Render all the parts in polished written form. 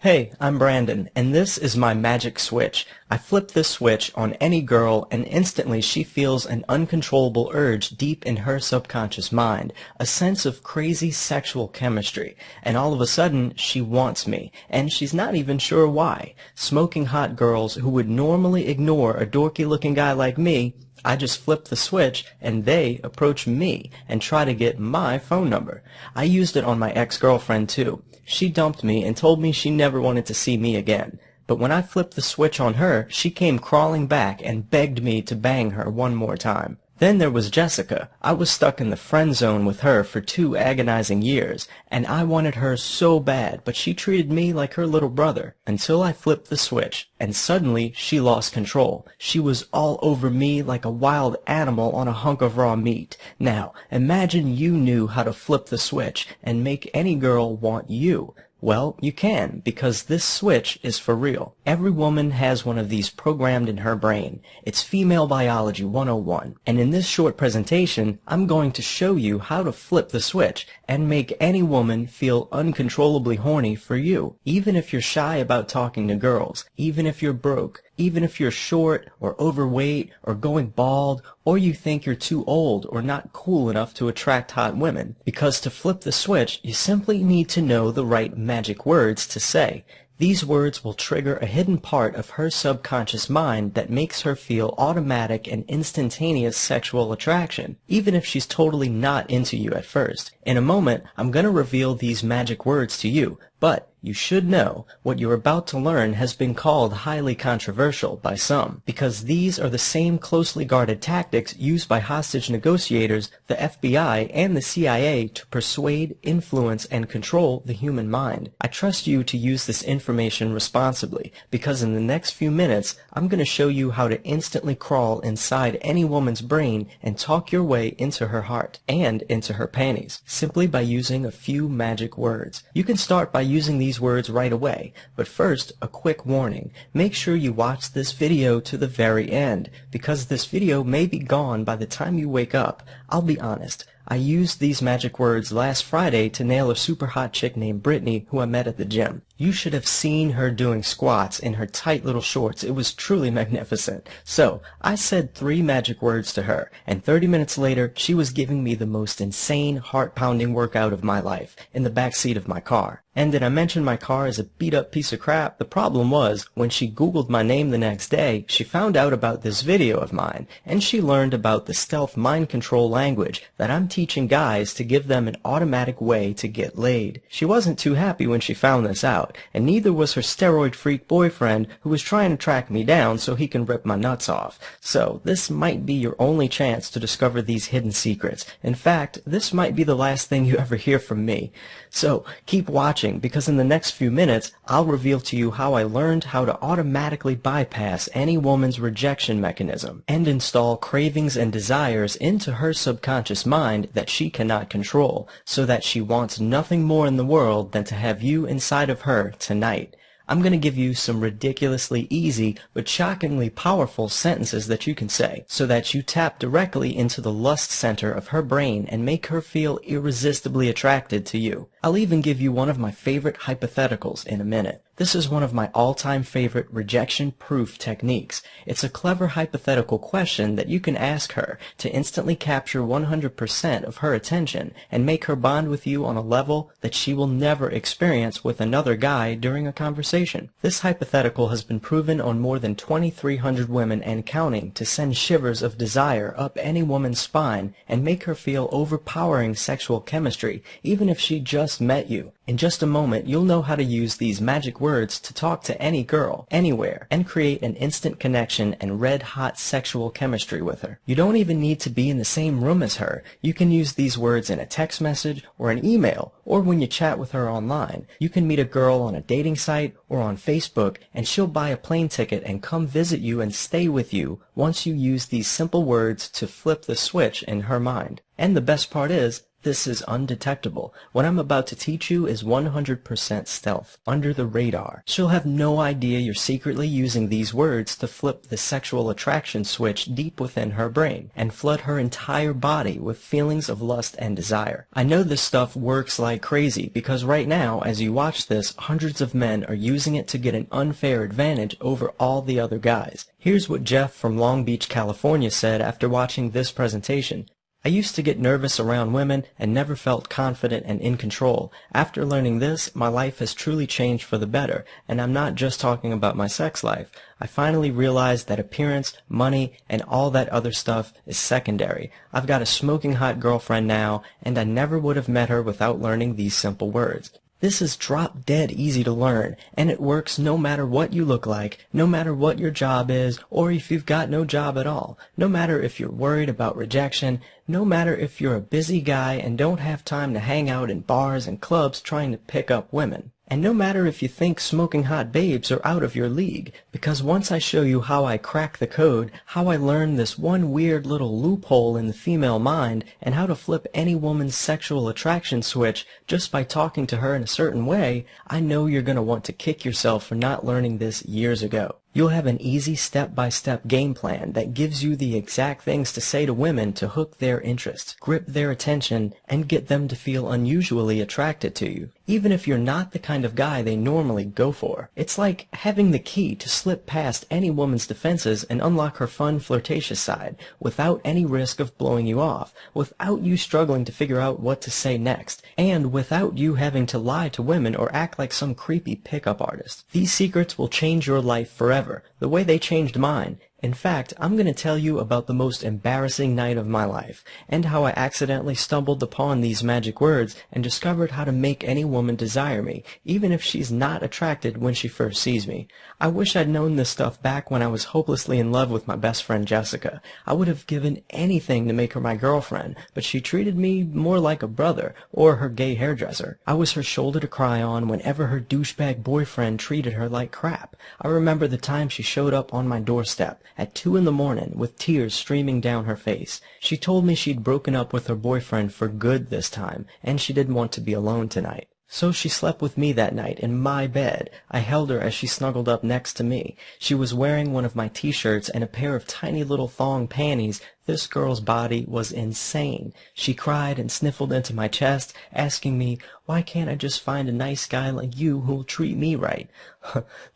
Hey, I'm Brandon, and this is my magic switch. I flip this switch on any girl, and instantly she feels an uncontrollable urge deep in her subconscious mind, a sense of crazy sexual chemistry, and all of a sudden she wants me, and she's not even sure why. Smoking hot girls who would normally ignore a dorky-looking guy like me, I just flip the switch and they approach me and try to get my phone number. I used it on my ex-girlfriend too. She dumped me and told me she never wanted to see me again. But when I flipped the switch on her, she came crawling back and begged me to bang her one more time. Then there was Jessica. I was stuck in the friend zone with her for 2 agonizing years, and I wanted her so bad, but she treated me like her little brother, until I flipped the switch, and suddenly she lost control. She was all over me like a wild animal on a hunk of raw meat. Now, imagine you knew how to flip the switch and make any girl want you. Well, you can, because this switch is for real. Every woman has one of these programmed in her brain. It's Female Biology 101. And in this short presentation, I'm going to show you how to flip the switch and make any woman feel uncontrollably horny for you. Even if you're shy about talking to girls, even if you're broke, even if you're short or overweight or going bald, or you think you're too old or not cool enough to attract hot women. Because to flip the switch, you simply need to know the right magic words to say. These words will trigger a hidden part of her subconscious mind that makes her feel automatic and instantaneous sexual attraction, even if she's totally not into you at first. In a moment, I'm going to reveal these magic words to you, but you should know what you're about to learn has been called highly controversial by some, because these are the same closely guarded tactics used by hostage negotiators, the FBI, and the CIA to persuade, influence, and control the human mind. I trust you to use this information responsibly, because in the next few minutes, I'm going to show you how to instantly crawl inside any woman's brain and talk your way into her heart and into her panties, simply by using a few magic words. You can start by using these words right away, but first, a quick warning. Make sure you watch this video to the very end, because this video may be gone by the time you wake up. I'll be honest, I used these magic words last Friday to nail a super hot chick named Brittany who I met at the gym. You should have seen her doing squats in her tight little shorts. It was truly magnificent. So, I said 3 magic words to her, and 30 minutes later, she was giving me the most insane, heart-pounding workout of my life in the back seat of my car. And did I mention my car is a beat-up piece of crap? The problem was, when she Googled my name the next day, she found out about this video of mine, and she learned about the stealth mind control language that I'm teaching guys to give them an automatic way to get laid. She wasn't too happy when she found this out, and neither was her steroid freak boyfriend who was trying to track me down so he can rip my nuts off. So this might be your only chance to discover these hidden secrets. In fact, this might be the last thing you ever hear from me. So keep watching, because in the next few minutes, I'll reveal to you how I learned how to automatically bypass any woman's rejection mechanism and install cravings and desires into her subconscious mind that she cannot control, so that she wants nothing more in the world than to have you inside of her tonight. I'm going to give you some ridiculously easy but shockingly powerful sentences that you can say, so that you tap directly into the lust center of her brain and make her feel irresistibly attracted to you. I'll even give you one of my favorite hypotheticals in a minute. This is one of my all-time favorite rejection-proof techniques. It's a clever hypothetical question that you can ask her to instantly capture 100% of her attention and make her bond with you on a level that she will never experience with another guy during a conversation. This hypothetical has been proven on more than 2,300 women and counting to send shivers of desire up any woman's spine and make her feel overpowering sexual chemistry, even if she just met you. In just a moment, you'll know how to use these magic words to talk to any girl, anywhere, and create an instant connection and red-hot sexual chemistry with her. You don't even need to be in the same room as her. You can use these words in a text message or an email, or when you chat with her online. You can meet a girl on a dating site or on Facebook, and she'll buy a plane ticket and come visit you and stay with you once you use these simple words to flip the switch in her mind. And the best part is, This is undetectable. What I'm about to teach you is 100% stealth, under the radar. She'll have no idea you're secretly using these words to flip the sexual attraction switch deep within her brain and flood her entire body with feelings of lust and desire. I know this stuff works like crazy because right now, as you watch this, hundreds of men are using it to get an unfair advantage over all the other guys. Here's what Jeff from Long Beach, California said after watching this presentation. I used to get nervous around women and never felt confident and in control. After learning this, my life has truly changed for the better, and I'm not just talking about my sex life. I finally realized that appearance, money, and all that other stuff is secondary. I've got a smoking hot girlfriend now, and I never would have met her without learning these simple words. This is drop dead easy to learn, and it works no matter what you look like, no matter what your job is, or if you've got no job at all, no matter if you're worried about rejection, no matter if you're a busy guy and don't have time to hang out in bars and clubs trying to pick up women. And no matter if you think smoking hot babes are out of your league, because once I show you how I crack the code, how I learn this one weird little loophole in the female mind, and how to flip any woman's sexual attraction switch just by talking to her in a certain way, I know you're going to want to kick yourself for not learning this years ago. You'll have an easy step-by-step game plan that gives you the exact things to say to women to hook their interest, grip their attention, and get them to feel unusually attracted to you, even if you're not the kind of guy they normally go for. It's like having the key to slip past any woman's defenses and unlock her fun, flirtatious side without any risk of blowing you off, without you struggling to figure out what to say next, and without you having to lie to women or act like some creepy pickup artist. These secrets will change your life forever. The way they changed mine. In fact, I'm going to tell you about the most embarrassing night of my life, and how I accidentally stumbled upon these magic words and discovered how to make any woman desire me, even if she's not attracted when she first sees me. I wish I'd known this stuff back when I was hopelessly in love with my best friend Jessica. I would have given anything to make her my girlfriend, but she treated me more like a brother, or her gay hairdresser. I was her shoulder to cry on whenever her douchebag boyfriend treated her like crap. I remember the time she showed up on my doorstep at 2 in the morning with tears streaming down her face. She told me she'd broken up with her boyfriend for good this time, and she didn't want to be alone tonight. So she slept with me that night in my bed. I held her as she snuggled up next to me. She was wearing one of my t-shirts and a pair of tiny little thong panties. This girl's body was insane. She cried and sniffled into my chest, asking me, "Why can't I just find a nice guy like you who'll treat me right?"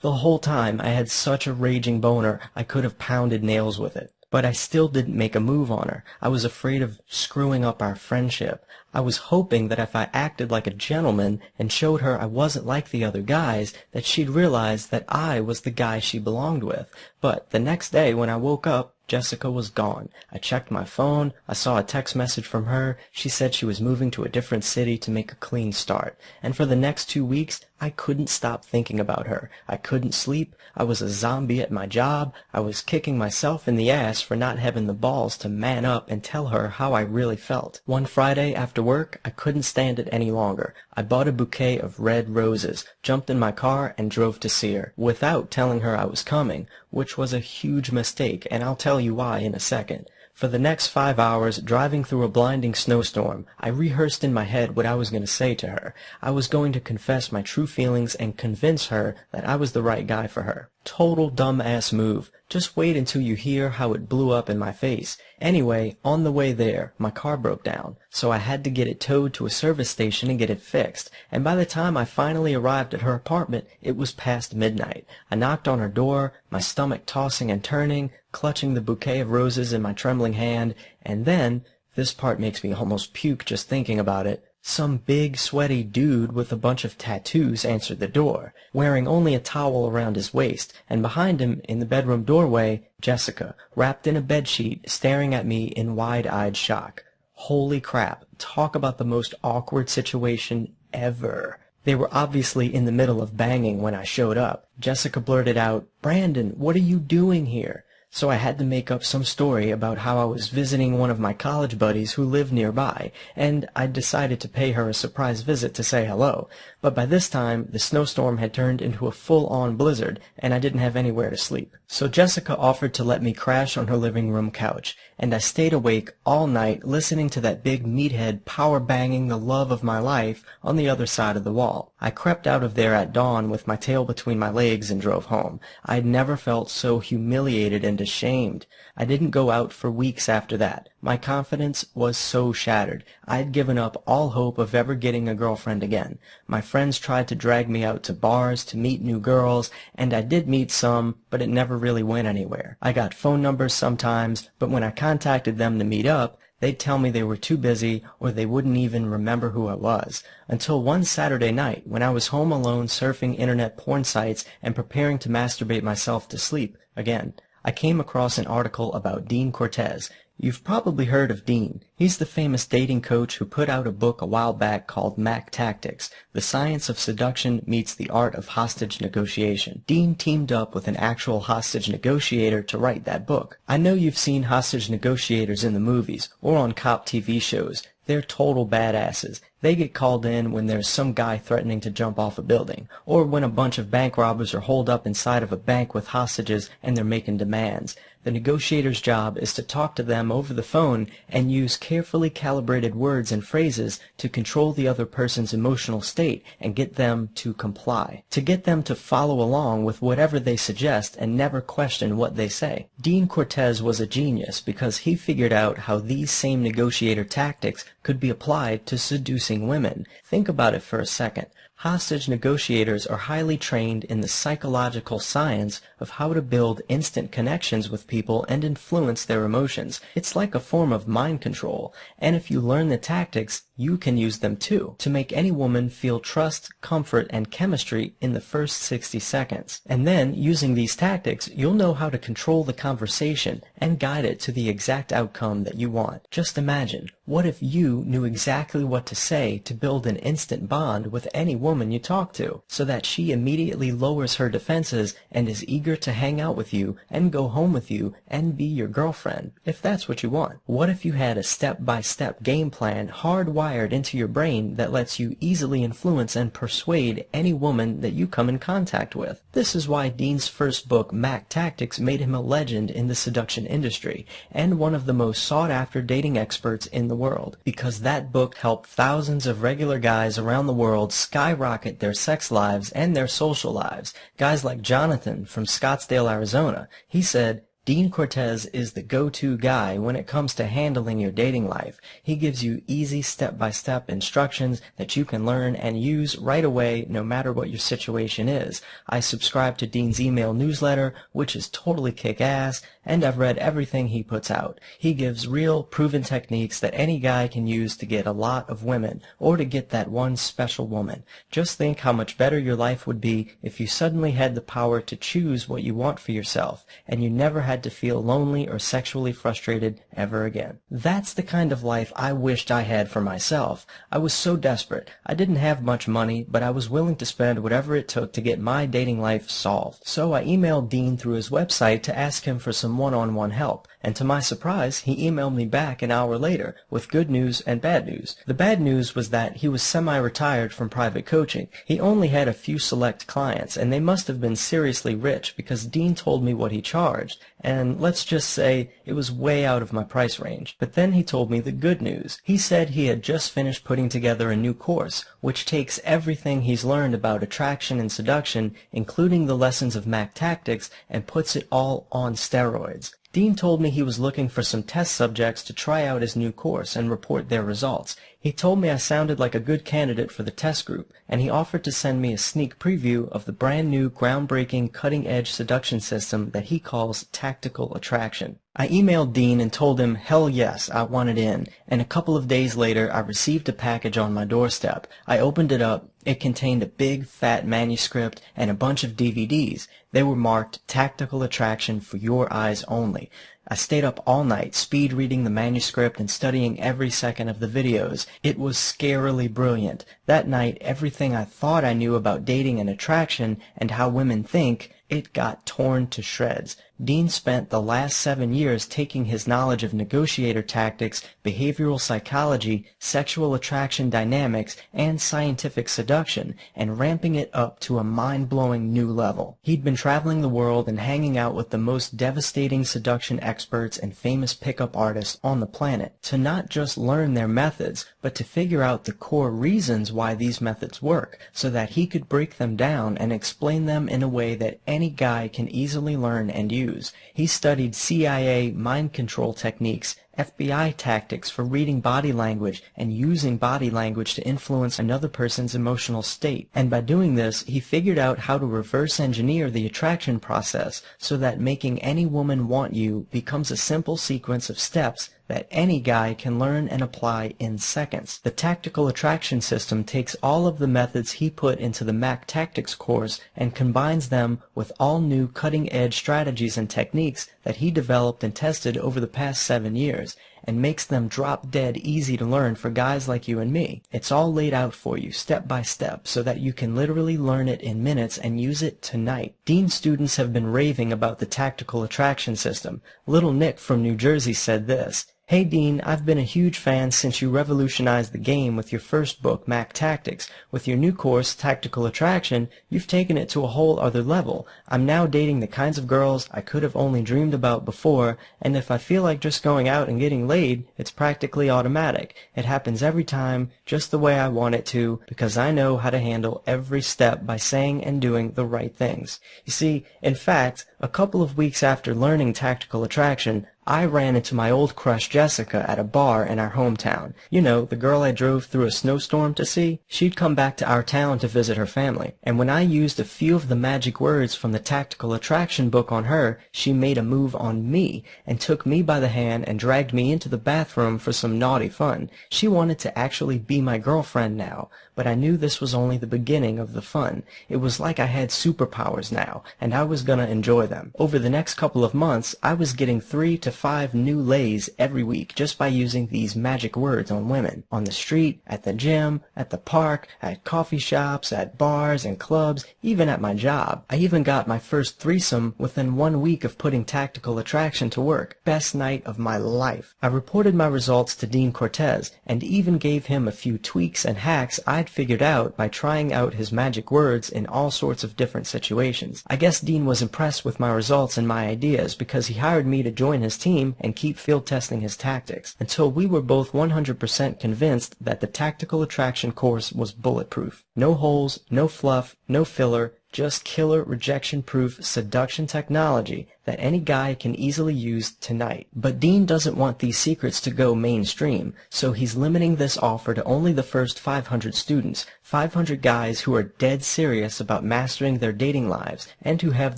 The whole time I had such a raging boner I could have pounded nails with it. But I still didn't make a move on her. I was afraid of screwing up our friendship. I was hoping that if I acted like a gentleman and showed her I wasn't like the other guys, that she'd realize that I was the guy she belonged with. But the next day when I woke up, Jessica was gone. I checked my phone. I saw a text message from her. She said she was moving to a different city to make a clean start. And for the next 2 weeks, I couldn't stop thinking about her. I couldn't sleep. I was a zombie at my job. I was kicking myself in the ass for not having the balls to man up and tell her how I really felt. One Friday after work, I couldn't stand it any longer. I bought a bouquet of red roses, jumped in my car, and drove to see her, without telling her I was coming, which was a huge mistake, and I'll tell you why in a second. For the next 5 hours, driving through a blinding snowstorm, I rehearsed in my head what I was going to say to her. I was going to confess my true feelings and convince her that I was the right guy for her. Total dumb-ass move. Just wait until you hear how it blew up in my face. Anyway, on the way there, my car broke down, so I had to get it towed to a service station and get it fixed. And by the time I finally arrived at her apartment, it was past midnight. I knocked on her door, my stomach tossing and turning, clutching the bouquet of roses in my trembling hand, and then, this part makes me almost puke just thinking about it, some big, sweaty dude with a bunch of tattoos answered the door, wearing only a towel around his waist, and behind him, in the bedroom doorway, Jessica, wrapped in a bedsheet, staring at me in wide-eyed shock. Holy crap, talk about the most awkward situation ever. They were obviously in the middle of banging when I showed up. Jessica blurted out, "Brandon, what are you doing here?" So I had to make up some story about how I was visiting one of my college buddies who lived nearby, and I decided to pay her a surprise visit to say hello. But by this time, the snowstorm had turned into a full-on blizzard, and I didn't have anywhere to sleep. So Jessica offered to let me crash on her living room couch, and I stayed awake all night listening to that big meathead power-banging the love of my life on the other side of the wall. I crept out of there at dawn with my tail between my legs and drove home. I'd never felt so humiliated and ashamed. I didn't go out for weeks after that. My confidence was so shattered. I'd given up all hope of ever getting a girlfriend again. My friends tried to drag me out to bars to meet new girls, and I did meet some, but it never really went anywhere. I got phone numbers sometimes, but when I contacted them to meet up, they'd tell me they were too busy or they wouldn't even remember who I was. Until one Saturday night when I was home alone surfing internet porn sites and preparing to masturbate myself to sleep again. I came across an article about Dean Cortez. You've probably heard of Dean. He's the famous dating coach who put out a book a while back called Mac Tactics, The Science of Seduction Meets the Art of Hostage Negotiation. Dean teamed up with an actual hostage negotiator to write that book. I know you've seen hostage negotiators in the movies or on cop TV shows. They're total badasses. They get called in when there's some guy threatening to jump off a building, or when a bunch of bank robbers are holed up inside of a bank with hostages and they're making demands. The negotiator's job is to talk to them over the phone and use carefully calibrated words and phrases to control the other person's emotional state and get them to comply, to get them to follow along with whatever they suggest and never question what they say. Dean Cortez was a genius because he figured out how these same negotiator tactics could be applied to seducing women. Think about it for a second. Hostage negotiators are highly trained in the psychological science of how to build instant connections with people and influence their emotions. It's like a form of mind control, and if you learn the tactics, you can use them too, to make any woman feel trust, comfort, and chemistry in the first 60 seconds. And then, using these tactics, you'll know how to control the conversation and guide it to the exact outcome that you want. Just imagine, what if you knew exactly what to say to build an instant bond with any woman you talk to, so that she immediately lowers her defenses and is eager to hang out with you and go home with you and be your girlfriend, if that's what you want? What if you had a step-by-step game plan hardwired into your brain that lets you easily influence and persuade any woman that you come in contact with? This is why Dean's first book, Mac Tactics, made him a legend in the seduction industry and one of the most sought-after dating experts in the world, because that book helped thousands of regular guys around the world skyrocket their sex lives and their social lives. Guys like Jonathan from Scottsdale, Arizona. He said, Dean Cortez is the go-to guy when it comes to handling your dating life. He gives you easy step-by-step instructions that you can learn and use right away no matter what your situation is. I subscribe to Dean's email newsletter, which is totally kick-ass, and I've read everything he puts out. He gives real, proven techniques that any guy can use to get a lot of women, or to get that one special woman. Just think how much better your life would be if you suddenly had the power to choose what you want for yourself, and you never had to feel lonely or sexually frustrated ever again. That's the kind of life I wished I had for myself. I was so desperate. I didn't have much money, but I was willing to spend whatever it took to get my dating life solved. So I emailed Dean through his website to ask him for some one-on-one help, and to my surprise, he emailed me back an hour later with good news and bad news. The bad news was that he was semi-retired from private coaching. He only had a few select clients, and they must have been seriously rich because Dean told me what he charged, and let's just say it was way out of my price range. But then he told me the good news. He said he had just finished putting together a new course, which takes everything he's learned about attraction and seduction, including the lessons of Mac Tactics, and puts it all on steroids. Dean told me he was looking for some test subjects to try out his new course and report their results. He told me I sounded like a good candidate for the test group, and he offered to send me a sneak preview of the brand new, groundbreaking, cutting-edge seduction system that he calls tactical attraction. I emailed Dean and told him, hell yes, I wanted in, and a couple of days later I received a package on my doorstep. I opened it up. It contained a big, fat manuscript and a bunch of DVDs. They were marked Tactical Attraction for Your Eyes Only. I stayed up all night, speed reading the manuscript and studying every second of the videos. It was scarily brilliant. That night, everything I thought I knew about dating and attraction and how women think, it got torn to shreds. Dean spent the last 7 years taking his knowledge of negotiator tactics, behavioral psychology, sexual attraction dynamics, and scientific seduction, and ramping it up to a mind-blowing new level. He'd been traveling the world and hanging out with the most devastating seduction experts and famous pickup artists on the planet, to not just learn their methods, but to figure out the core reasons why these methods work, so that he could break them down and explain them in a way that any guy can easily learn and use. He studied CIA mind control techniques, FBI tactics for reading body language and using body language to influence another person's emotional state. And by doing this, he figured out how to reverse engineer the attraction process so that making any woman want you becomes a simple sequence of steps that any guy can learn and apply in seconds. The tactical attraction system takes all of the methods he put into the Mac Tactics course and combines them with all new cutting-edge strategies and techniques that he developed and tested over the past 7 years, and makes them drop-dead easy to learn for guys like you and me. It's all laid out for you, step by step, so that you can literally learn it in minutes and use it tonight. Dean's students have been raving about the tactical attraction system. Little Nick from New Jersey said this: "Hey Dean, I've been a huge fan since you revolutionized the game with your first book, Mac Tactics. With your new course, Tactical Attraction, you've taken it to a whole other level. I'm now dating the kinds of girls I could have only dreamed about before, and if I feel like just going out and getting laid, it's practically automatic. It happens every time, just the way I want it to, because I know how to handle every step by saying and doing the right things." You see, in fact, a couple of weeks after learning Tactical Attraction, I ran into my old crush Jessica at a bar in our hometown. You know, the girl I drove through a snowstorm to see? She'd come back to our town to visit her family, and when I used a few of the magic words from the Tactical Attraction book on her, she made a move on me, and took me by the hand and dragged me into the bathroom for some naughty fun. She wanted to actually be my girlfriend now, but I knew this was only the beginning of the fun. It was like I had superpowers now, and I was gonna enjoy them. Over the next couple of months, I was getting 3 to 5 new lays every week just by using these magic words on women. On the street, at the gym, at the park, at coffee shops, at bars and clubs, even at my job. I even got my first threesome within 1 week of putting Tactical Attraction to work. Best night of my life. I reported my results to Dean Cortez, and even gave him a few tweaks and hacks I'd figured out by trying out his magic words in all sorts of different situations. I guess Dean was impressed with my results and my ideas, because he hired me to join his team and keep field testing his tactics, until we were both 100% convinced that the Tactical Attraction course was bulletproof. No holes, no fluff, no filler, just killer rejection-proof seduction technology that any guy can easily use tonight. But Dean doesn't want these secrets to go mainstream, so he's limiting this offer to only the first 500 students, 500 guys who are dead serious about mastering their dating lives and who have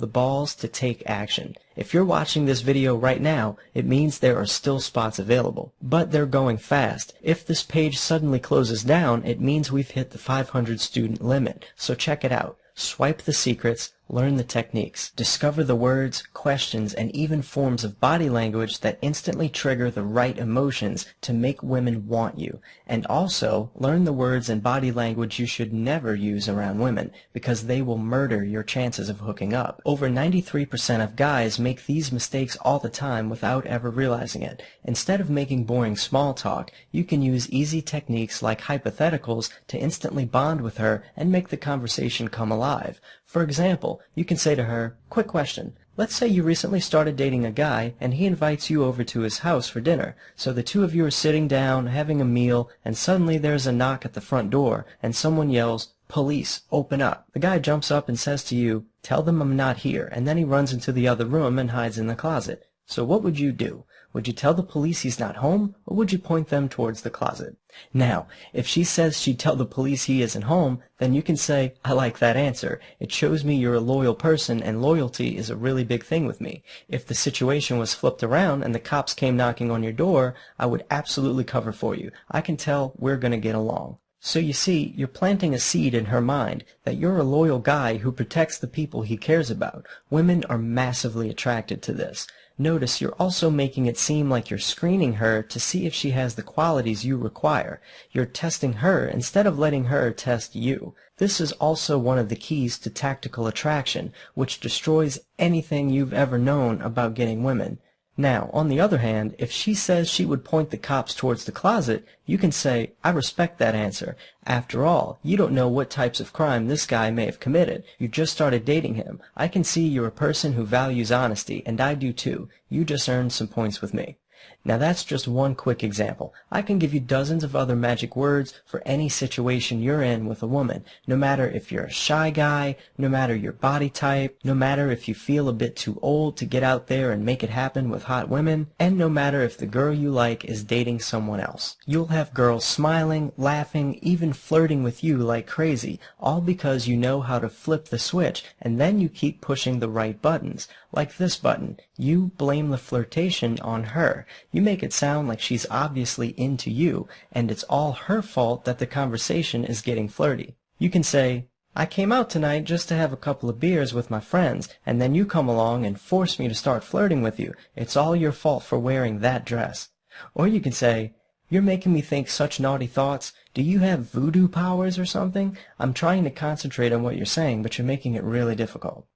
the balls to take action. If you're watching this video right now, it means there are still spots available, but they're going fast. If this page suddenly closes down, it means we've hit the 500 student limit, so check it out. Swipe the secrets, learn the techniques, discover the words, questions, and even forms of body language that instantly trigger the right emotions to make women want you. And also, learn the words and body language you should never use around women, because they will murder your chances of hooking up. Over 93% of guys make these mistakes all the time without ever realizing it. Instead of making boring small talk, you can use easy techniques like hypotheticals to instantly bond with her and make the conversation come alive. For example, you can say to her, "Quick question. Let's say you recently started dating a guy and he invites you over to his house for dinner. So the two of you are sitting down, having a meal, and suddenly there's a knock at the front door and someone yells, 'Police, open up.' The guy jumps up and says to you, 'Tell them I'm not here,' and then he runs into the other room and hides in the closet. So what would you do? Would you tell the police he's not home, or would you point them towards the closet?" Now, if she says she'd tell the police he isn't home, then you can say, "I like that answer. It shows me you're a loyal person, and loyalty is a really big thing with me." If the situation was flipped around and the cops came knocking on your door, I would absolutely cover for you. I can tell we're going to get along. So you see, you're planting a seed in her mind that you're a loyal guy who protects the people he cares about. Women are massively attracted to this. Notice you're also making it seem like you're screening her to see if she has the qualities you require. You're testing her instead of letting her test you. This is also one of the keys to tactical attraction, which destroys anything you've ever known about getting women. Now, on the other hand, if she says she would point the cops towards the closet, you can say, I respect that answer. After all, you don't know what types of crime this guy may have committed. You just started dating him. I can see you're a person who values honesty, and I do too. You just earned some points with me. Now that's just one quick example. I can give you dozens of other magic words for any situation you're in with a woman, no matter if you're a shy guy, no matter your body type, no matter if you feel a bit too old to get out there and make it happen with hot women, and no matter if the girl you like is dating someone else. You'll have girls smiling, laughing, even flirting with you like crazy, all because you know how to flip the switch, and then you keep pushing the right buttons. Like this button. You blame the flirtation on her. You make it sound like she's obviously into you, and it's all her fault that the conversation is getting flirty. You can say, I came out tonight just to have a couple of beers with my friends, and then you come along and force me to start flirting with you. It's all your fault for wearing that dress. Or you can say, you're making me think such naughty thoughts. Do you have voodoo powers or something? I'm trying to concentrate on what you're saying, but you're making it really difficult.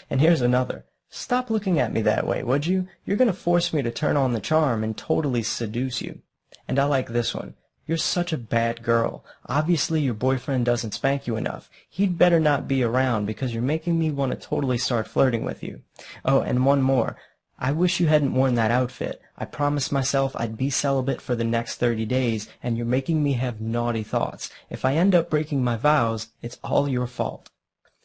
And here's another. Stop looking at me that way, would you? You're going to force me to turn on the charm and totally seduce you. And I like this one. You're such a bad girl. Obviously your boyfriend doesn't spank you enough. He'd better not be around because you're making me want to totally start flirting with you. Oh, and one more. I wish you hadn't worn that outfit. I promised myself I'd be celibate for the next 30 days, and you're making me have naughty thoughts. If I end up breaking my vows, it's all your fault.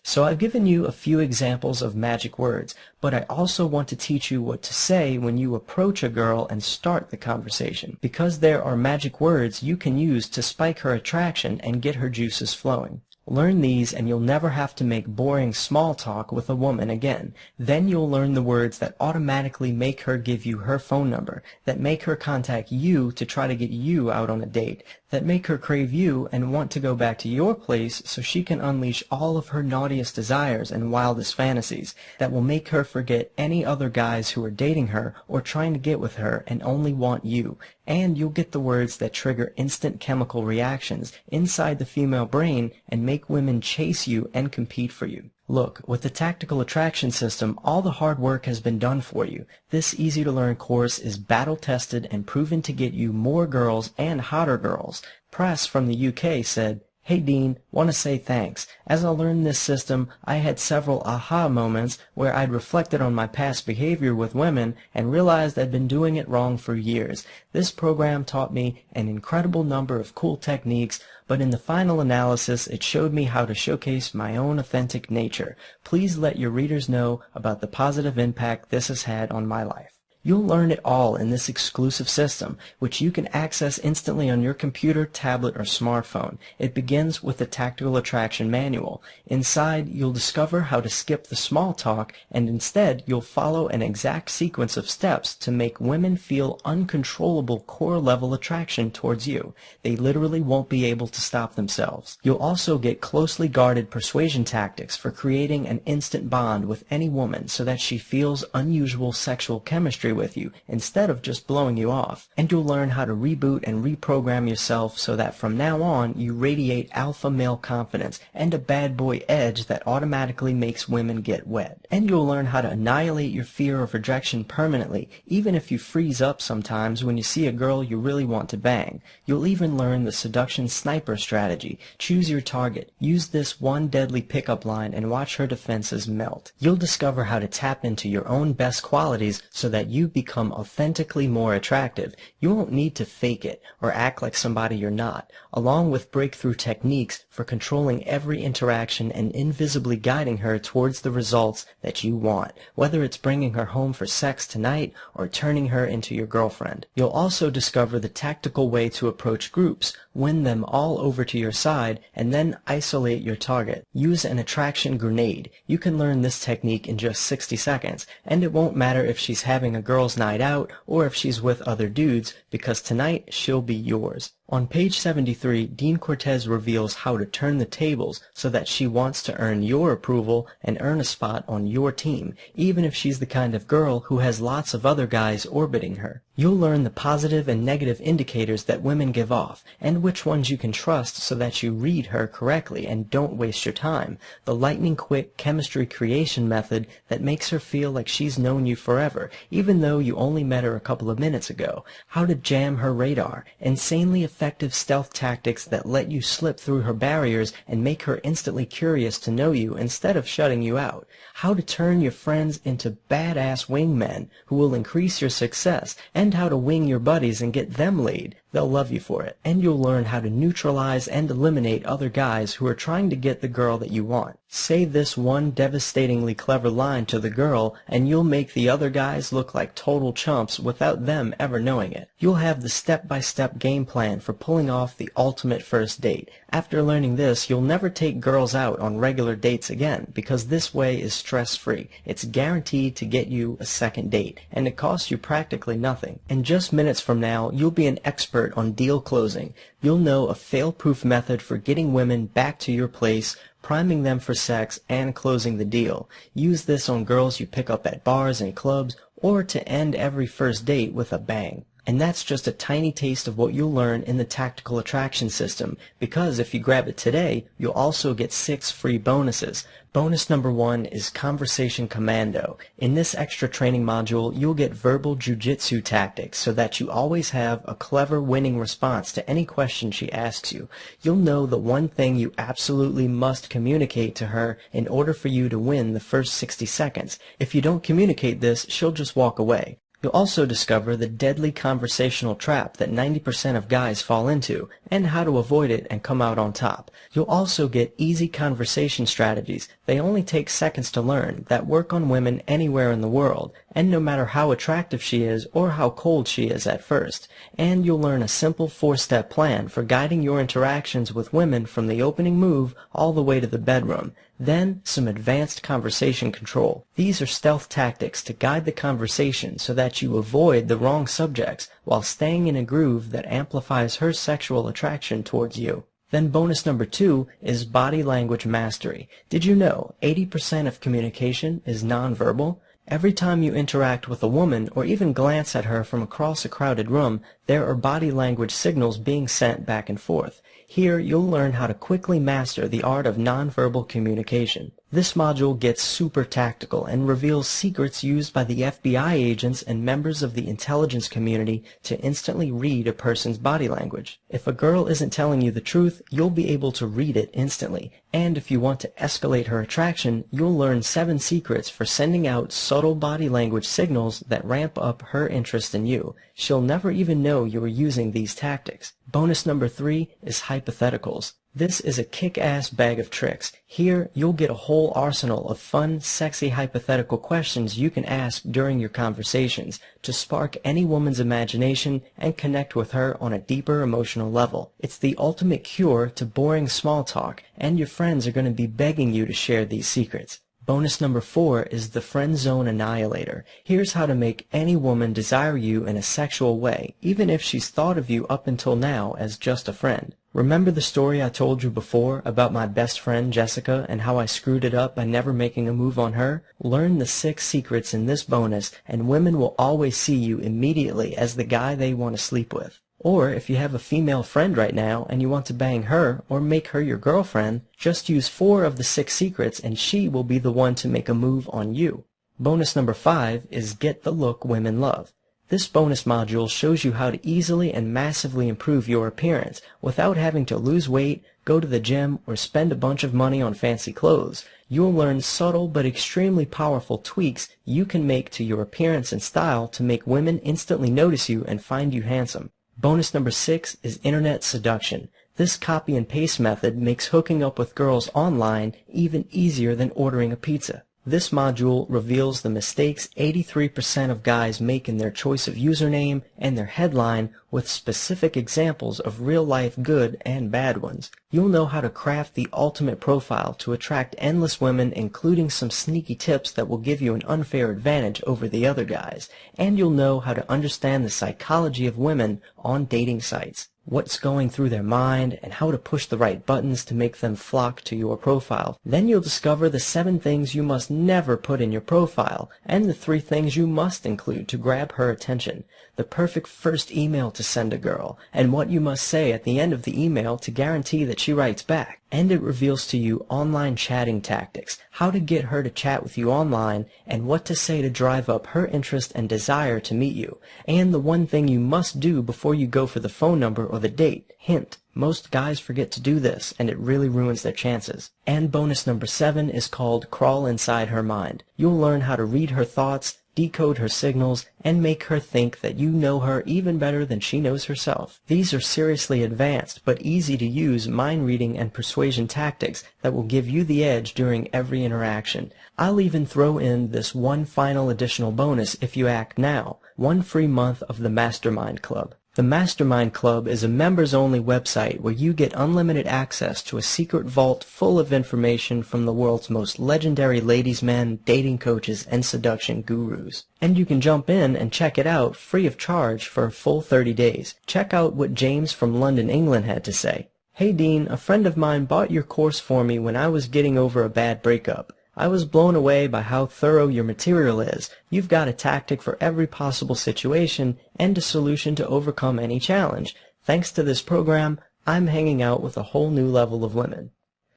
So I've given you a few examples of magic words, but I also want to teach you what to say when you approach a girl and start the conversation, because there are magic words you can use to spike her attraction and get her juices flowing. Learn these and you'll never have to make boring small talk with a woman again. Then you'll learn the words that automatically make her give you her phone number, that make her contact you to try to get you out on a date, that make her crave you and want to go back to your place so she can unleash all of her naughtiest desires and wildest fantasies, that will make her forget any other guys who are dating her or trying to get with her and only want you. And you'll get the words that trigger instant chemical reactions inside the female brain and make women chase you and compete for you. Look, with the tactical attraction system, all the hard work has been done for you. This easy-to-learn course is battle-tested and proven to get you more girls and hotter girls. Press from the UK said, Hey Dean, want to say thanks. As I learned this system, I had several aha moments where I'd reflected on my past behavior with women and realized I'd been doing it wrong for years. This program taught me an incredible number of cool techniques, but in the final analysis, it showed me how to showcase my own authentic nature. Please let your readers know about the positive impact this has had on my life. You'll learn it all in this exclusive system, which you can access instantly on your computer, tablet, or smartphone. It begins with the Tactical Attraction Manual. Inside, you'll discover how to skip the small talk, and instead, you'll follow an exact sequence of steps to make women feel uncontrollable core-level attraction towards you. They literally won't be able to stop themselves. You'll also get closely guarded persuasion tactics for creating an instant bond with any woman so that she feels unusual sexual chemistry with you instead of just blowing you off. And you'll learn how to reboot and reprogram yourself so that from now on you radiate alpha male confidence and a bad boy edge that automatically makes women get wet. And you'll learn how to annihilate your fear of rejection permanently, even if you freeze up sometimes when you see a girl you really want to bang. You'll even learn the seduction sniper strategy. Choose your target. Use this one deadly pickup line and watch her defenses melt. You'll discover how to tap into your own best qualities so that you become authentically more attractive. You won't need to fake it or act like somebody you're not, along with breakthrough techniques for controlling every interaction and invisibly guiding her towards the results that you want, whether it's bringing her home for sex tonight or turning her into your girlfriend. You'll also discover the tactical way to approach groups, win them all over to your side, and then isolate your target. Use an attraction grenade. You can learn this technique in just 60 seconds, and it won't matter if she's having a girls' night out or if she's with other dudes, because tonight she'll be yours. On page 73, Dean Cortez reveals how to turn the tables so that she wants to earn your approval and earn a spot on your team, even if she's the kind of girl who has lots of other guys orbiting her. You'll learn the positive and negative indicators that women give off, and which ones you can trust so that you read her correctly and don't waste your time. The lightning-quick chemistry creation method that makes her feel like she's known you forever, even though you only met her a couple of minutes ago. How to jam her radar. Insanely effective stealth tactics that let you slip through her barriers and make her instantly curious to know you instead of shutting you out. How to turn your friends into badass wingmen who will increase your success, and how to wing your buddies and get them laid. They'll love you for it. And you'll learn how to neutralize and eliminate other guys who are trying to get the girl that you want. Say this one devastatingly clever line to the girl, and you'll make the other guys look like total chumps without them ever knowing it. You'll have the step-by-step game plan for pulling off the ultimate first date. After learning this, you'll never take girls out on regular dates again, because this way is stress-free. It's guaranteed to get you a second date, and it costs you practically nothing. And just minutes from now, you'll be an expert on deal closing. You'll know a fail-proof method for getting women back to your place, priming them for sex, and closing the deal. Use this on girls you pick up at bars and clubs, or to end every first date with a bang. And that's just a tiny taste of what you'll learn in the Tactical Attraction System, because if you grab it today, you'll also get 6 free bonuses. Bonus number 1 is Conversation Commando. In this extra training module, you'll get verbal jujitsu tactics so that you always have a clever winning response to any question she asks you. You'll know the one thing you absolutely must communicate to her in order for you to win the first 60 seconds. If you don't communicate this, she'll just walk away. You'll also discover the deadly conversational trap that 90% of guys fall into, and how to avoid it and come out on top. You'll also get easy conversation strategies. They only take seconds to learn, that work on women anywhere in the world, and no matter how attractive she is or how cold she is at first. And you'll learn a simple 4-step plan for guiding your interactions with women from the opening move all the way to the bedroom. Then, some advanced conversation control. These are stealth tactics to guide the conversation so that you avoid the wrong subjects while staying in a groove that amplifies her sexual attraction towards you. Then bonus number 2 is body language mastery. Did you know 80% of communication is nonverbal? Every time you interact with a woman or even glance at her from across a crowded room, there are body language signals being sent back and forth. Here, you'll learn how to quickly master the art of nonverbal communication. This module gets super tactical and reveals secrets used by the FBI agents and members of the intelligence community to instantly read a person's body language. If a girl isn't telling you the truth, you'll be able to read it instantly. And if you want to escalate her attraction, you'll learn 7 secrets for sending out subtle body language signals that ramp up her interest in you. She'll never even know you are using these tactics. Bonus number 3 is hypotheticals. This is a kick-ass bag of tricks. Here, you'll get a whole arsenal of fun, sexy hypothetical questions you can ask during your conversations to spark any woman's imagination and connect with her on a deeper emotional level. It's the ultimate cure to boring small talk, and your friends are going to be begging you to share these secrets. Bonus number 4 is the Friend Zone Annihilator. Here's how to make any woman desire you in a sexual way, even if she's thought of you up until now as just a friend. Remember the story I told you before about my best friend Jessica and how I screwed it up by never making a move on her? Learn the 6 secrets in this bonus, and women will always see you immediately as the guy they want to sleep with. Or if you have a female friend right now and you want to bang her or make her your girlfriend, just use 4 of the 6 secrets and she will be the one to make a move on you. Bonus number 5 is Get the Look Women Love. This bonus module shows you how to easily and massively improve your appearance without having to lose weight, go to the gym, or spend a bunch of money on fancy clothes. You'll learn subtle but extremely powerful tweaks you can make to your appearance and style to make women instantly notice you and find you handsome. Bonus number 6 is Internet Seduction. This copy and paste method makes hooking up with girls online even easier than ordering a pizza. This module reveals the mistakes 83% of guys make in their choice of username and their headline, with specific examples of real-life good and bad ones. You'll know how to craft the ultimate profile to attract endless women, including some sneaky tips that will give you an unfair advantage over the other guys. And you'll know how to understand the psychology of women on dating sites. what's going through their mind, and how to push the right buttons to make them flock to your profile. Then you'll discover the 7 things you must never put in your profile, and the 3 things you must include to grab her attention, the perfect first email to send a girl, and what you must say at the end of the email to guarantee that she writes back. And it reveals to you online chatting tactics, how to get her to chat with you online, and what to say to drive up her interest and desire to meet you, and the one thing you must do before you go for the phone number or the date. Hint, most guys forget to do this, and it really ruins their chances. And bonus number 7 is called Crawl Inside Her Mind. You'll learn how to read her thoughts, decode her signals, and make her think that you know her even better than she knows herself. These are seriously advanced but easy to use mind reading and persuasion tactics that will give you the edge during every interaction. I'll even throw in this one final additional bonus if you act now: 1 free month of the Mastermind Club. The Mastermind Club is a members-only website where you get unlimited access to a secret vault full of information from the world's most legendary ladies' men, dating coaches, and seduction gurus. And you can jump in and check it out free of charge for a full 30 days. Check out what James from London, England had to say. "Hey Dean, a friend of mine bought your course for me when I was getting over a bad breakup. I was blown away by how thorough your material is. You've got a tactic for every possible situation and a solution to overcome any challenge. Thanks to this program, I'm hanging out with a whole new level of women."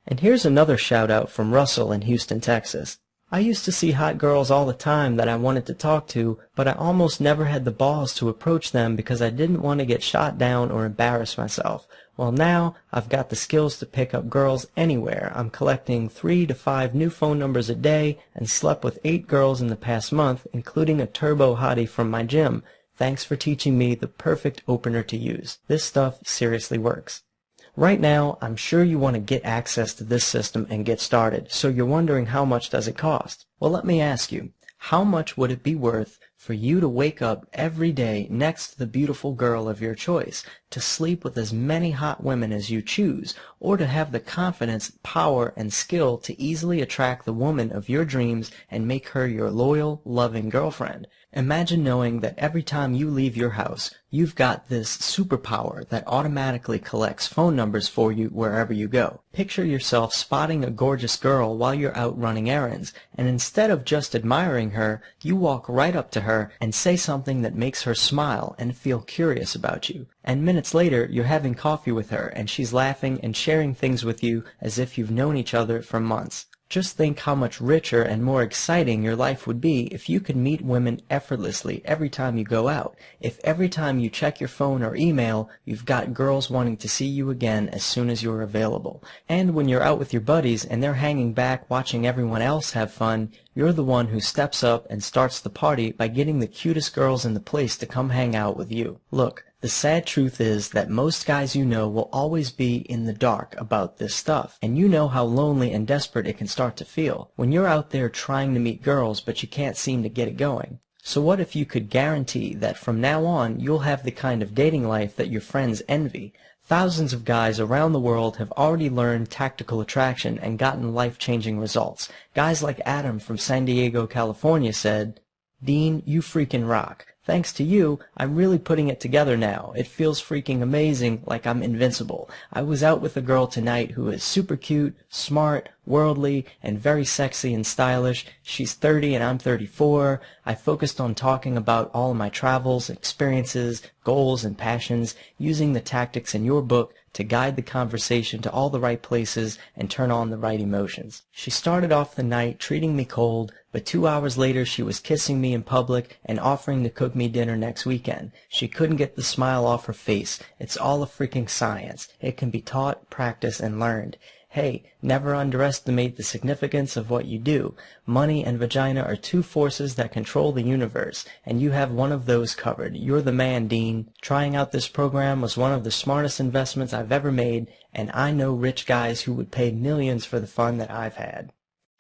And here's another shout out from Russell in Houston, Texas. "I used to see hot girls all the time that I wanted to talk to, but I almost never had the balls to approach them because I didn't want to get shot down or embarrass myself. Well, now I've got the skills to pick up girls anywhere. I'm collecting 3 to 5 new phone numbers a day and slept with 8 girls in the past month, including a turbo hottie from my gym. Thanks for teaching me the perfect opener to use. This stuff seriously works." Right now, I'm sure you want to get access to this system and get started, so you're wondering how much does it cost? Well, let me ask you, how much would it be worth for you to wake up every day next to the beautiful girl of your choice, to sleep with as many hot women as you choose, or to have the confidence, power, and skill to easily attract the woman of your dreams and make her your loyal, loving girlfriend? Imagine knowing that every time you leave your house, you've got this superpower that automatically collects phone numbers for you wherever you go. Picture yourself spotting a gorgeous girl while you're out running errands, and instead of just admiring her, you walk right up to her and say something that makes her smile and feel curious about you. And minutes later, you're having coffee with her, and she's laughing and sharing things with you as if you've known each other for months. Just think how much richer and more exciting your life would be if you could meet women effortlessly every time you go out. If every time you check your phone or email, you've got girls wanting to see you again as soon as you're available. And when you're out with your buddies and they're hanging back watching everyone else have fun, you're the one who steps up and starts the party by getting the cutest girls in the place to come hang out with you. Look, the sad truth is that most guys you know will always be in the dark about this stuff, and you know how lonely and desperate it can start to feel when you're out there trying to meet girls but you can't seem to get it going. So what if you could guarantee that from now on you'll have the kind of dating life that your friends envy? Thousands of guys around the world have already learned tactical attraction and gotten life-changing results. Guys like Adam from San Diego, California said, "Dean, you freaking rock. Thanks to you, I'm really putting it together now. It feels freaking amazing, like I'm invincible. I was out with a girl tonight who is super cute, smart, worldly, and very sexy and stylish. She's 30 and I'm 34. I focused on talking about all of my travels, experiences, goals, and passions, using the tactics in your book to guide the conversation to all the right places and turn on the right emotions. She started off the night treating me cold, but 2 hours later she was kissing me in public and offering to cook me dinner next weekend. She couldn't get the smile off her face. It's all a freaking science. It can be taught, practiced, and learned. Hey, never underestimate the significance of what you do. Money and vagina are 2 forces that control the universe, and you have one of those covered. You're the man, Dean. Trying out this program was one of the smartest investments I've ever made, and I know rich guys who would pay millions for the fun that I've had."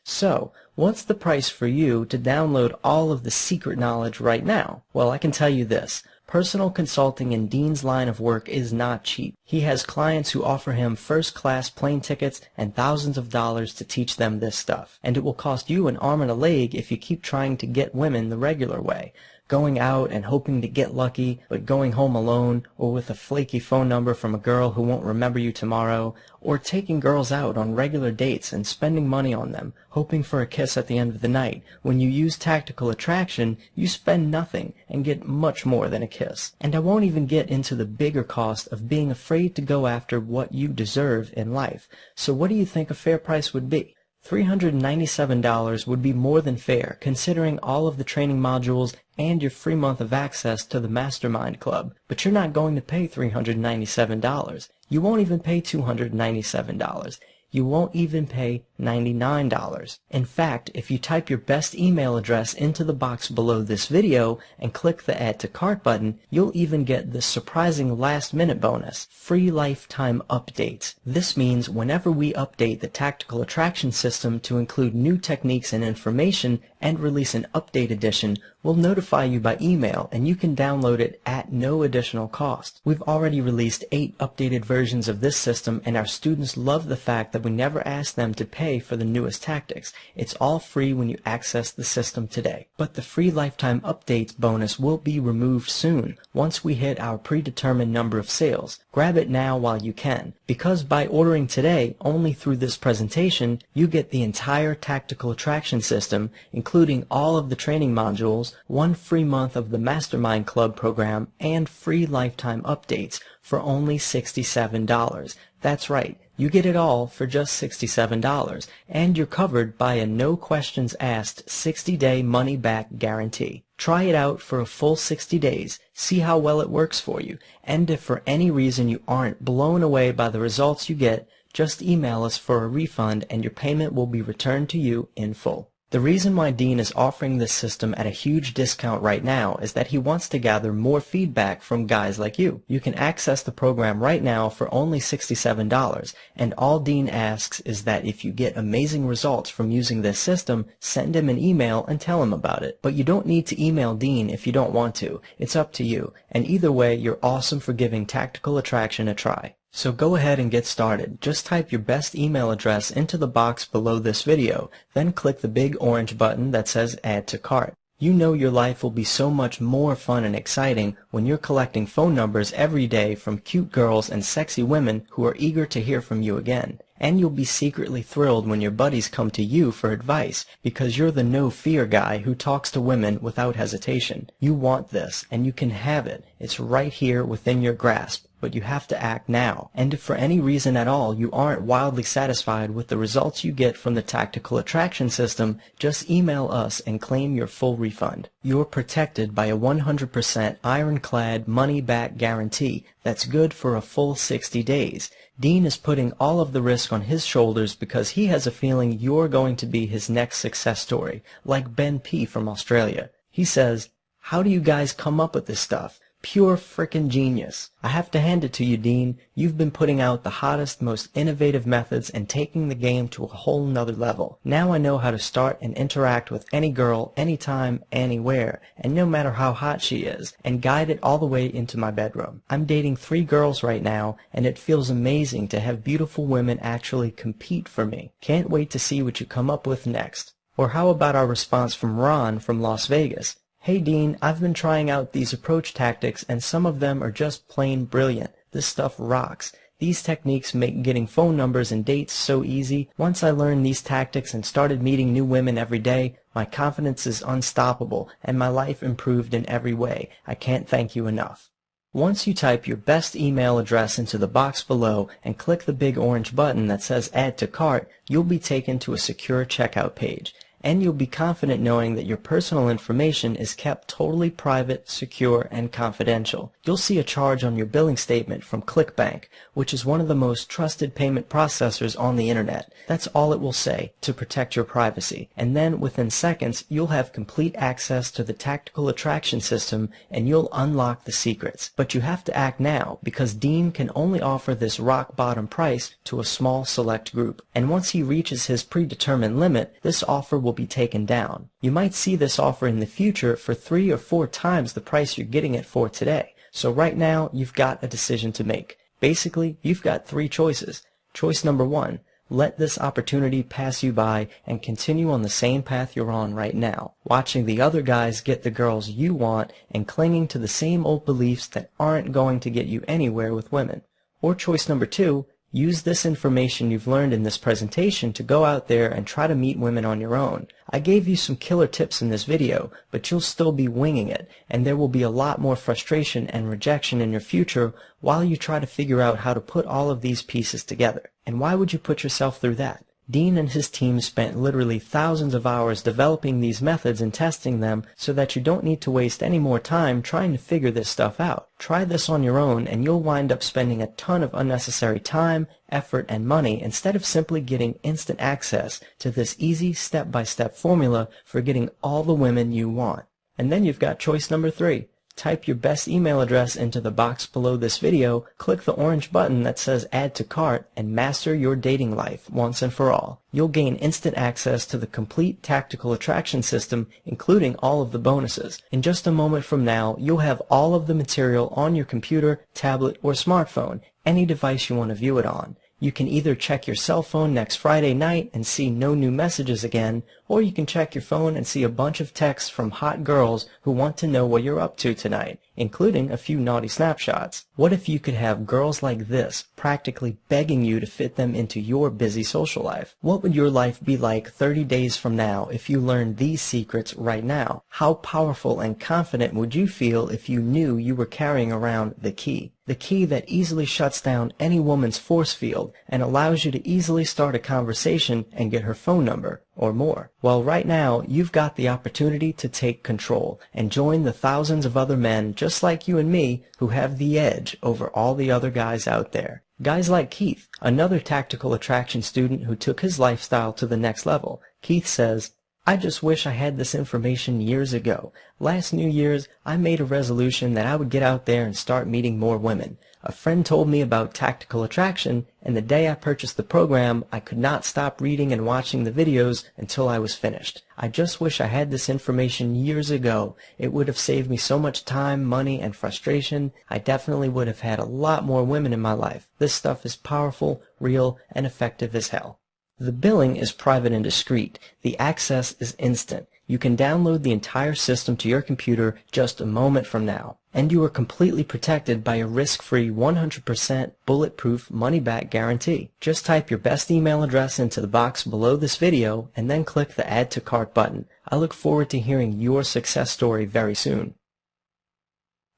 So, What's the price for you to download all of the secret knowledge right now? Well, I can tell you this. Personal consulting in Dean's line of work is not cheap. He has clients who offer him first-class plane tickets and thousands of dollars to teach them this stuff. And it will cost you an arm and a leg if you keep trying to get women the regular way. Going out and hoping to get lucky, but going home alone, or with a flaky phone number from a girl who won't remember you tomorrow, or taking girls out on regular dates and spending money on them, hoping for a kiss at the end of the night. When you use tactical attraction, you spend nothing and get much more than a kiss. And I won't even get into the bigger cost of being afraid to go after what you deserve in life. So what do you think a fair price would be? $397 would be more than fair, considering all of the training modules and your free month of access to the Mastermind Club. But you're not going to pay $397. You won't even pay $297. You won't even pay $99. In fact, if you type your best email address into the box below this video and click the Add to Cart button, you'll even get the surprising last-minute bonus, free lifetime updates. This means whenever we update the tactical attraction system to include new techniques and information and release an update edition, we'll notify you by email and you can download it at no additional cost. We've already released 8 updated versions of this system, and our students love the fact that we never ask them to pay for the newest tactics. It's all free when you access the system today. But the free lifetime updates bonus will be removed soon, once we hit our predetermined number of sales. Grab it now while you can, because by ordering today, only through this presentation, you get the entire tactical attraction system, including all of the training modules, 1 free month of the Mastermind Club program, and free lifetime updates for only $67. That's right. You get it all for just $67, and you're covered by a no questions asked 60-day money-back guarantee. Try it out for a full 60 days, see how well it works for you, and if for any reason you aren't blown away by the results you get, just email us for a refund and your payment will be returned to you in full. The reason why Dean is offering this system at a huge discount right now is that he wants to gather more feedback from guys like you. You can access the program right now for only $67, and all Dean asks is that if you get amazing results from using this system, send him an email and tell him about it. But you don't need to email Dean if you don't want to. It's up to you, and either way, you're awesome for giving tactical attraction a try. So go ahead and get started. Just type your best email address into the box below this video, then click the big orange button that says Add to Cart. You know your life will be so much more fun and exciting when you're collecting phone numbers every day from cute girls and sexy women who are eager to hear from you again. And you'll be secretly thrilled when your buddies come to you for advice, because you're the no-fear guy who talks to women without hesitation. You want this, and you can have it. It's right here within your grasp, but you have to act now. And if for any reason at all you aren't wildly satisfied with the results you get from the tactical attraction system, just email us and claim your full refund. You're protected by a 100% ironclad money-back guarantee that's good for a full 60 days. Dean is putting all of the risk on his shoulders because he has a feeling you're going to be his next success story, like Ben P. from Australia. He says, "How do you guys come up with this stuff? Pure frickin' genius. I have to hand it to you, Dean. You've been putting out the hottest, most innovative methods and taking the game to a whole nother level. Now I know how to start and interact with any girl, anytime, anywhere, and no matter how hot she is, and guide it all the way into my bedroom. I'm dating 3 girls right now, and it feels amazing to have beautiful women actually compete for me. Can't wait to see what you come up with next." Or how about our response from Ron from Las Vegas? "Hey Dean, I've been trying out these approach tactics and some of them are just plain brilliant. This stuff rocks. These techniques make getting phone numbers and dates so easy. Once I learned these tactics and started meeting new women every day, my confidence is unstoppable and my life improved in every way. I can't thank you enough." Once you type your best email address into the box below and click the big orange button that says Add to Cart, you'll be taken to a secure checkout page. And you'll be confident knowing that your personal information is kept totally private, secure, and confidential. You'll see a charge on your billing statement from ClickBank, which is one of the most trusted payment processors on the internet. That's all it will say to protect your privacy. And then within seconds, you'll have complete access to the tactical attraction system and you'll unlock the secrets. But you have to act now because Dean can only offer this rock bottom price to a small select group. And once he reaches his predetermined limit, this offer will be taken down. You might see this offer in the future for 3 or 4 times the price you're getting it for today. So right now, you've got a decision to make. Basically, you've got 3 choices. Choice number 1, let this opportunity pass you by and continue on the same path you're on right now, watching the other guys get the girls you want and clinging to the same old beliefs that aren't going to get you anywhere with women. Or choice number 2, use this information you've learned in this presentation to go out there and try to meet women on your own. I gave you some killer tips in this video, but you'll still be winging it, and there will be a lot more frustration and rejection in your future while you try to figure out how to put all of these pieces together. And why would you put yourself through that? Dean and his team spent literally thousands of hours developing these methods and testing them so that you don't need to waste any more time trying to figure this stuff out. Try this on your own and you'll wind up spending a ton of unnecessary time, effort, and money instead of simply getting instant access to this easy step-by-step formula for getting all the women you want. And then you've got choice number 3. Type your best email address into the box below this video, click the orange button that says Add to Cart, and master your dating life once and for all. You'll gain instant access to the complete tactical attraction system, including all of the bonuses. In just a moment from now, you'll have all of the material on your computer, tablet, or smartphone, any device you want to view it on. You can either check your cell phone next Friday night and see no new messages again, or you can check your phone and see a bunch of texts from hot girls who want to know what you're up to tonight, including a few naughty snapshots. What if you could have girls like this practically begging you to fit them into your busy social life? What would your life be like 30 days from now if you learned these secrets right now? How powerful and confident would you feel if you knew you were carrying around the key? The key that easily shuts down any woman's force field and allows you to easily start a conversation and get her phone number, or more. Well, right now, you've got the opportunity to take control and join the thousands of other men just like you and me who have the edge over all the other guys out there. Guys like Keith, another tactical attraction student who took his lifestyle to the next level. Keith says, I just wish I had this information years ago. Last New Year's, I made a resolution that I would get out there and start meeting more women. A friend told me about tactical attraction, and the day I purchased the program, I could not stop reading and watching the videos until I was finished. I just wish I had this information years ago. It would have saved me so much time, money, and frustration. I definitely would have had a lot more women in my life. This stuff is powerful, real, and effective as hell. The billing is private and discreet. The access is instant. You can download the entire system to your computer just a moment from now. And you are completely protected by a risk-free 100% bulletproof money-back guarantee. Just type your best email address into the box below this video and then click the Add to Cart button. I look forward to hearing your success story very soon.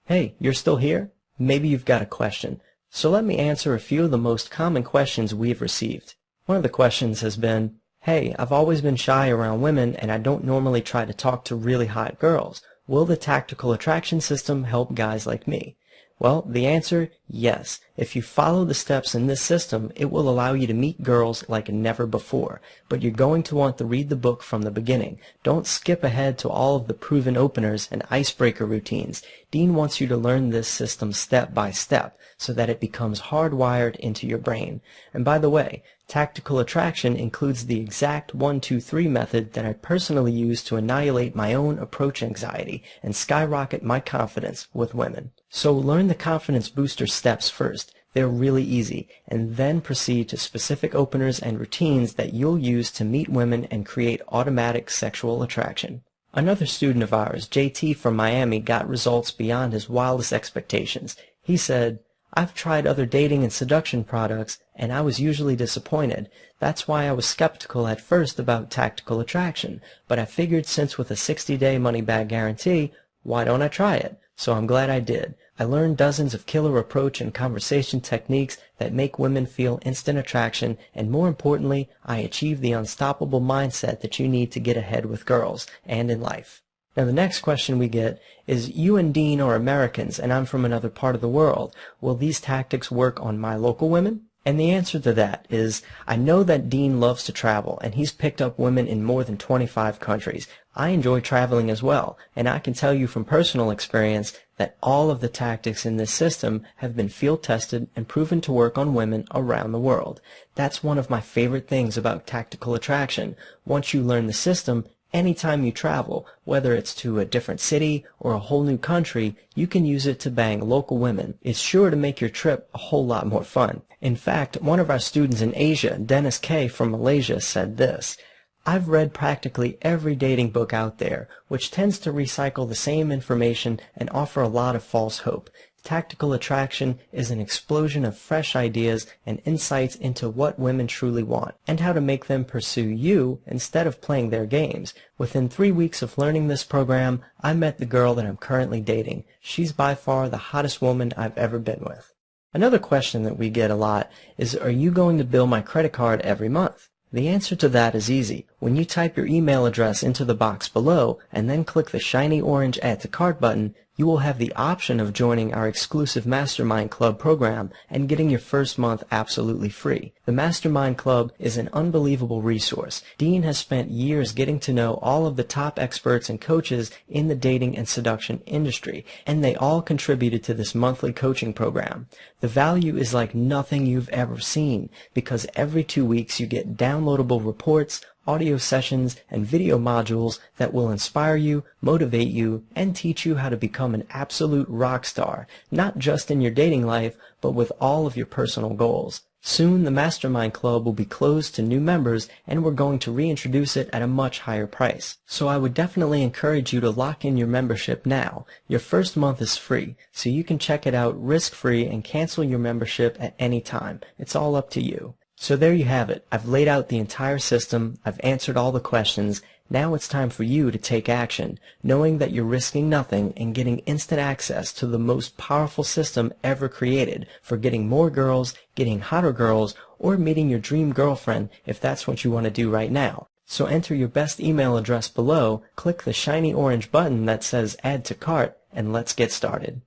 Hey, you're still here? Maybe you've got a question. So let me answer a few of the most common questions we've received. One of the questions has been, hey, I've always been shy around women and I don't normally try to talk to really hot girls. Will the tactical attraction system help guys like me? Well, the answer, yes. If you follow the steps in this system, it will allow you to meet girls like never before. But you're going to want to read the book from the beginning. Don't skip ahead to all of the proven openers and icebreaker routines. Dean wants you to learn this system step by step so that it becomes hardwired into your brain. And by the way, tactical attraction includes the exact 1-2-3 method that I personally use to annihilate my own approach anxiety and skyrocket my confidence with women. So learn the confidence booster steps first. They're really easy, and then proceed to specific openers and routines that you'll use to meet women and create automatic sexual attraction. Another student of ours, JT from Miami, got results beyond his wildest expectations. He said, I've tried other dating and seduction products, and I was usually disappointed. That's why I was skeptical at first about tactical attraction, but I figured since with a 60-day money-back guarantee, why don't I try it? So I'm glad I did. I learned dozens of killer approach and conversation techniques that make women feel instant attraction, and more importantly, I achieved the unstoppable mindset that you need to get ahead with girls and in life. Now the next question we get is, you and Dean are Americans and I'm from another part of the world. Will these tactics work on my local women? And the answer to that is, I know that Dean loves to travel and he's picked up women in more than 25 countries. I enjoy traveling as well, and I can tell you from personal experience that all of the tactics in this system have been field tested and proven to work on women around the world. That's one of my favorite things about tactical attraction. Once you learn the system, anytime you travel, whether it's to a different city or a whole new country, you can use it to bang local women. It's sure to make your trip a whole lot more fun. In fact, one of our students in Asia, Dennis K. from Malaysia, said this: "I've read practically every dating book out there, which tends to recycle the same information and offer a lot of false hope. Tactical attraction is an explosion of fresh ideas and insights into what women truly want, and how to make them pursue you instead of playing their games. Within 3 weeks of learning this program, I met the girl that I'm currently dating. She's by far the hottest woman I've ever been with." Another question that we get a lot is, are you going to bill my credit card every month? The answer to that is easy. When you type your email address into the box below and then click the shiny orange Add to Cart button, you will have the option of joining our exclusive Mastermind Club program and getting your first month absolutely free. The Mastermind Club is an unbelievable resource. Dean has spent years getting to know all of the top experts and coaches in the dating and seduction industry, and they all contributed to this monthly coaching program. The value is like nothing you've ever seen, because every 2 weeks you get downloadable reports, audio sessions, and video modules that will inspire you, motivate you, and teach you how to become an absolute rock star, not just in your dating life, but with all of your personal goals. Soon, the Mastermind Club will be closed to new members, and we're going to reintroduce it at a much higher price. So I would definitely encourage you to lock in your membership now. Your first month is free, so you can check it out risk-free and cancel your membership at any time. It's all up to you. So there you have it. I've laid out the entire system. I've answered all the questions. Now it's time for you to take action, knowing that you're risking nothing and getting instant access to the most powerful system ever created for getting more girls, getting hotter girls, or meeting your dream girlfriend if that's what you want to do right now. So enter your best email address below, click the shiny orange button that says Add to Cart, and let's get started.